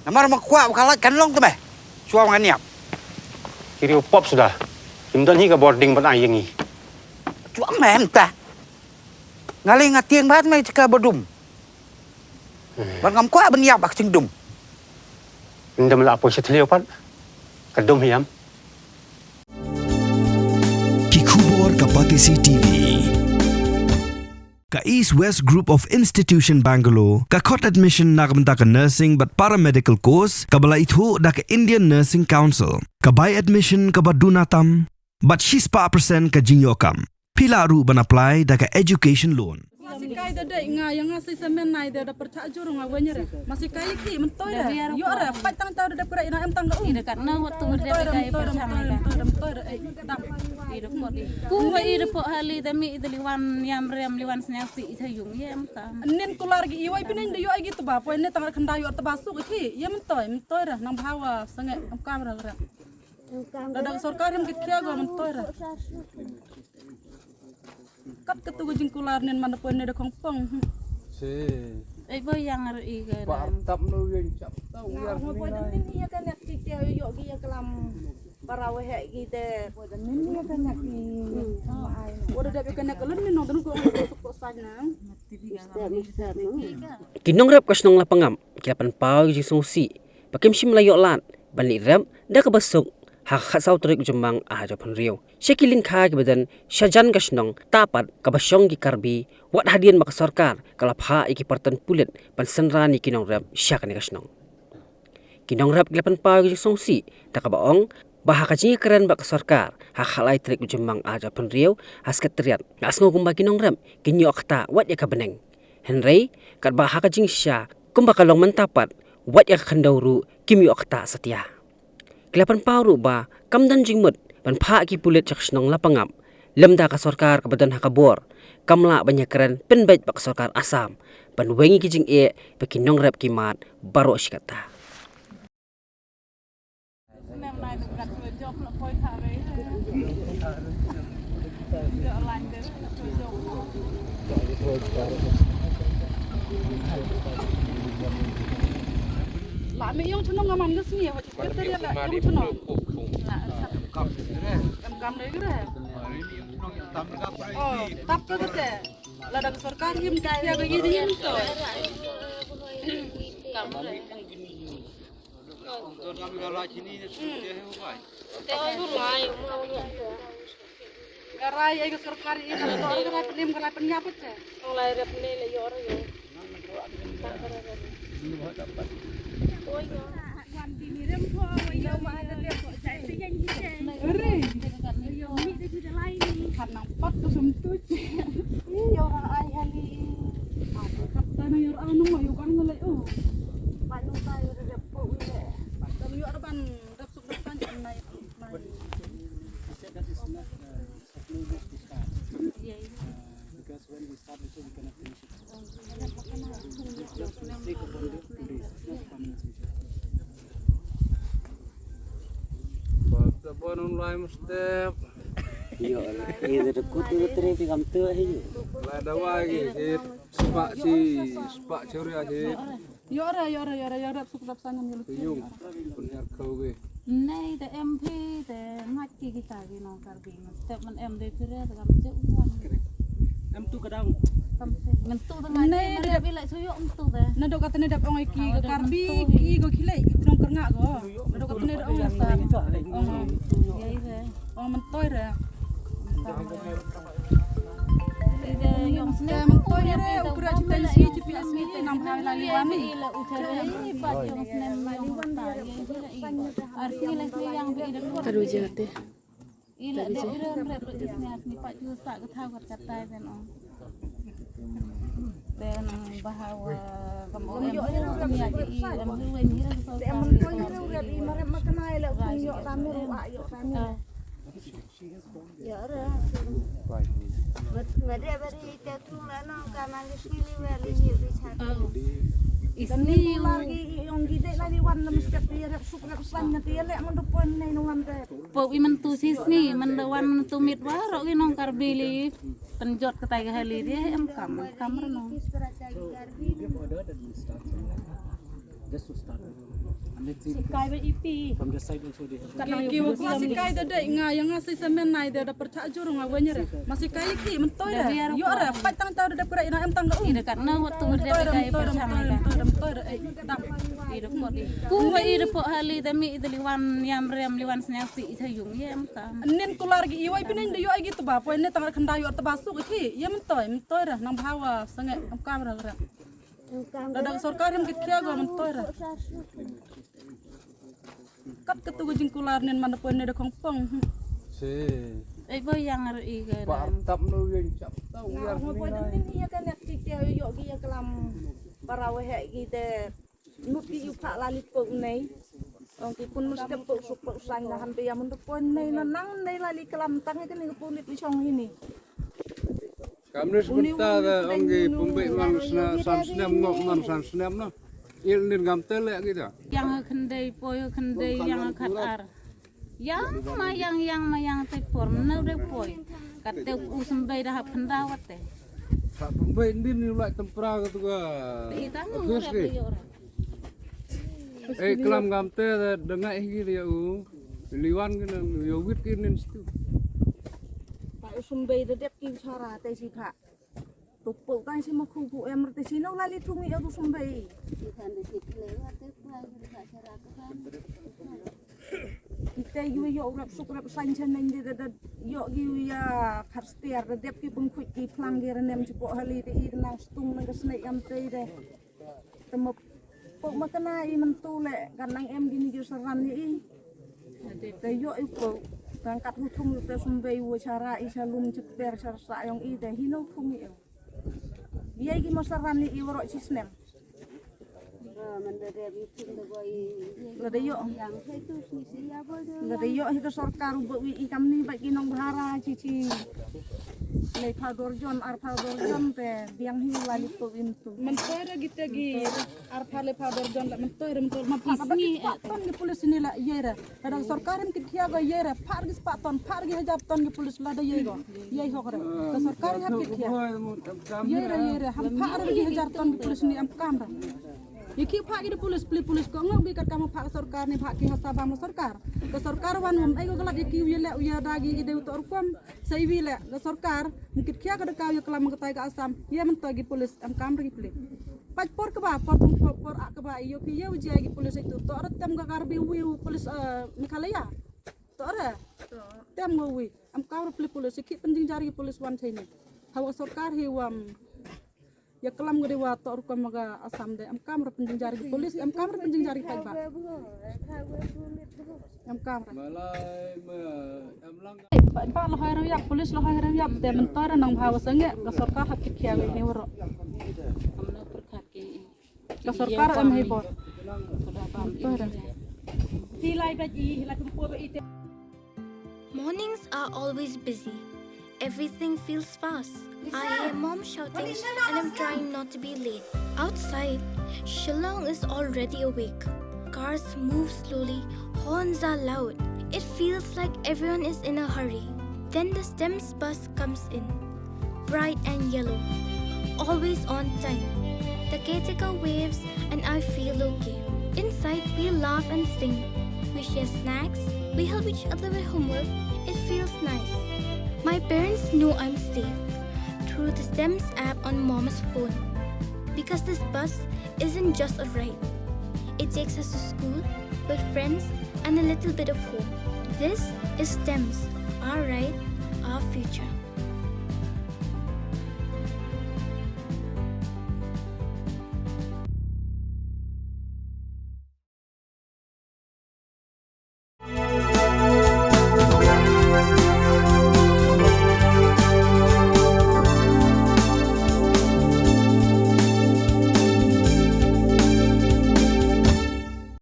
Namar makwa kalat kan long tu be. Suam kan niap. Kiri upop sudah. Himdan hi ka boarding ban ayang hi. Chuang mem ta. Ngali ngatieng bat mai cika bodum. Ban ngam kwa ban niap bak cing dum. Himdan la apo sethleo pat. Kadum hiam. Kikubor Kapatisi TV. Ka East West Group of Institution Bangalore, ka khot admission na kabanta ka nursing but paramedical course, ka bala ithu da ka Indian Nursing Council, ka by admission ka badunatam, but 6% ka jinyokam. Pila ru ban apply da ka education loan. Masih kaya dah ingat yang ngasih semen naik dah percaya jurung awalnya re. Masih kaya ki mentoy dah. Yo re, pat tang tahu dah kurai nak em tang dah. Ida kat na waktu dia kaya bersama ida. Mentoy dam. Ida pot. Ku ida pot hali demi ida liwan yam rem liwan snyapi ida yung yam ta. Nen kular gi iwai pinin dah yo agi tu ba. Poin ni tang kendai yo terbasuk ki. Ya mentoy dah nang bawa sangat kamera re. Dah sorkar yang kikia go mentoy dah. Kat ketu gujing kular nen mana poin ni dah kongpong. Boy yang ri ke. Tap nu yang cap tahu Ngar mo poin nen iya kan yak ti yo gi ya kelam parawe hek gi de poin nen iya kan yak ti mai. Udah dah bikin nak lun minum dan gua masuk sana. Kinong rap kas nong lapangam, kilapan pau jing songsi. Pakim sim layok lat, balik rap dah kebasuk. Hak sau terik jembang japan riau. Syekilin kha ke badan syajan kasnong tapat kabasyong gi karbi wat hadian mak sarkar kalap ha iki partan pulit pan senrani kinong rap syakane kasnong. Kinong rap kilapan pau jing songsi takabaong bahaka jingi keren bak sarkar hak halai terik jembang japan riau haskat teriat asngo kumba kinong rap kinyo akta wat ya kabeneng. Henry kat bahaka jing sya kumba kalong mentapat wat ya khandauru kimyo akta setia. Kelapan paru ba kamdan jingmut ban pha ki pulit chaksnong lapangam lemda ka sarkar ka badan hakabor kamla banyak keren penbait bak sarkar asam ban wengi ki jing e pekinong rap kimat baro shikata Lah me yang cenong ngaman ke sini ya. Kita dia lah yang cenong. Kam deh kira. Oh, tap ke kete. Lah dak sarkar him dia ke gini him to. Garai ay ke sarkar ini kalau to garai pelim garai penyaput je. Oleh rap ni le yo ro yo. Wan bini rem po yo ma ada dia kok saya sejan je. Ere. Yo mi de sudah lain. Kan nang pot tu semtuj. Yo orang ai hali. Kata na yor anu mo yo kan ngalai oh. Panu tayo de po le. Kalau yo arban dak suk dak kan naik. Bon online step. yo ini dekut itu tere pingam tu ayo Lah dawa lagi spak ceria sih. Yo rak suk dak sana yo. Yung punya kau ke. Nei de MP de ngaki kita gi no karbi step man M de pire de kam je wan. em tu kadang Kam se ngentu de ngai de bila suyo ngentu de. Na dok katene dap ong iki ke karbi ki go kilai kitong kerngak go. Na dok katene ong sa. Ya ide. Ong mentoy re. Ide yung Ke mentoy re ukura cita isi GPS mi nam ha la liwani. ila ucara ini pak yung snem maliwan ta arti la yang bi ide Taru jate. ila de ire rep isne asni pak ju sa ka tha kata den on den bahawa kamu yo ya di em luwe ni ra so Em mentoy ru ga di mare makanai la yo rame ru ayo rame. Ya re. Ngade bari tetu la no kamang sili wali ni bicara. isni Lagi yang gede lagi wan lemes dia rep suk rep sannya dia lek mendupon nei nuan rep. po iman tu sisni mendawan tu mit waro ki nong karbili penjot ketai hali dia em kamar no Kis peraca garbi. just to start Sikai ba ipi. Kiwa masih kaya dah ingat yang ngasih semen naik dah percaya jurung awalnya dah. Masih kaya ki mentoi dah. Yo dah, patang tahu dah kurai ina em tang dah. Ida karena waktu dia kayak bersama ida. Kuwa ida po hali demi ida liwan yam rem liwan snapi ida yung yam ka. Nen kular gi iwai pinang dah yo agi tu ba, poin ne tang kendayu atau basuk ki. Ya mentoi dah nang bawa sangat am kamera dah. Dah sorkar yang kita gua mentoi dah. Kat ketu gujing kular nen mana poin ne dah kongpong. Si Ibo yang ri ga. partap no yang cap tahu Ngar mo po din iya kan yak kikya yo gi ya kelam parawe hek gi de nuti yu pak lalit po nei. Ong ki pun mus ke po sup po sang na hampe ya mun po nei na nang nei lali kelam tang ke ni po lit chong ini. kami sebentar onggi pembaik manusia sansnem ngok man sansnem no ilnin gamtel ya gitu Yang kendai poyo kendai yang katar. Yang mayang tepor na de poy. Kate usembay dah pendawat teh. tak pembaik din ulai tempera gitu ga Ita Bagus, ngurap Ki. yo ora. kelam gamtel dengar gitu ya liwan kena yo wit kinin situ Pak usum bay de dep ki cara te si pak. Tupu kan si makhu ku em te si no lali thungi yo usum bay. Kita yu yo rap suk rap san chen nang de de yo yu ya kharstiar de dep ki pung khut ki plang ge nem chupo hali de i nang stung nang snake am te de temo pok makana i mentu le kan nang em gini ju saran ni de yo i po tangkat hutung te sumbai wo cara i salum ceper sarsa yang i de hino thungi yo dia gi mosaran ni i woro sisnem Lada yo hito sorkar ubuk wi ikam ni bagi nong bahara cici le padorjon ar padorjon te biang hi lali to intu Mentoi dah kita gi arpa le pador jon la mentoi dah mentoi ma pisni ton gi polis ni la yera. Ada sorkar yang kita ga yera par gi spaton par gi hajab ton gi polis la da yego. Yei hokre. Ka sorkar yang kita yera ham par gi hajar ton gi polis ni am kamra. Iki pak gi polis polis ko ngok bi kat kamu pak sorkar ni pak ki hasaba mo sorkar. Ka sorkar wan hom ai go galat iki yele uya dagi ide utor kom sai wi le ka sorkar mungkin kia kada kau ya kelam ketai ka asam ya mentoi gi polis am kamra gi polis. Pak por ke ba por ak ba yo ki ya uji gi polis itu to ora tem ga karbi wi polis Meghalaya. To ora tem go wi am kamra polis ki penting jari polis wan sai ni. Hawa sorkar hi wam ya kelam gede wa to ko maga asam de am kamera penjing jari polis am kamera penjing jari pai ba am kamera malai em lang ba lo hayro yak polis lo hayro yak de mentor nang bhawa sange ka sarkar hak kiya ni woro Amna perkat ke. ka sarkar am hay bor Mornings are always busy. Everything feels fast. I hear mom shouting and I'm trying not to be late. Outside, Shillong is already awake. Cars move slowly, horns are loud. It feels like everyone is in a hurry. Then the STEMS bus comes in, bright and yellow, always on time. The caretaker waves and I feel okay. Inside, we laugh and sing. We share snacks, we help each other with homework. It feels nice. My parents know I'm safe through the STEMS app on mom's phone. Because this bus isn't just a ride. It takes us to school with friends and a little bit of hope. This is STEMS, our ride, our future.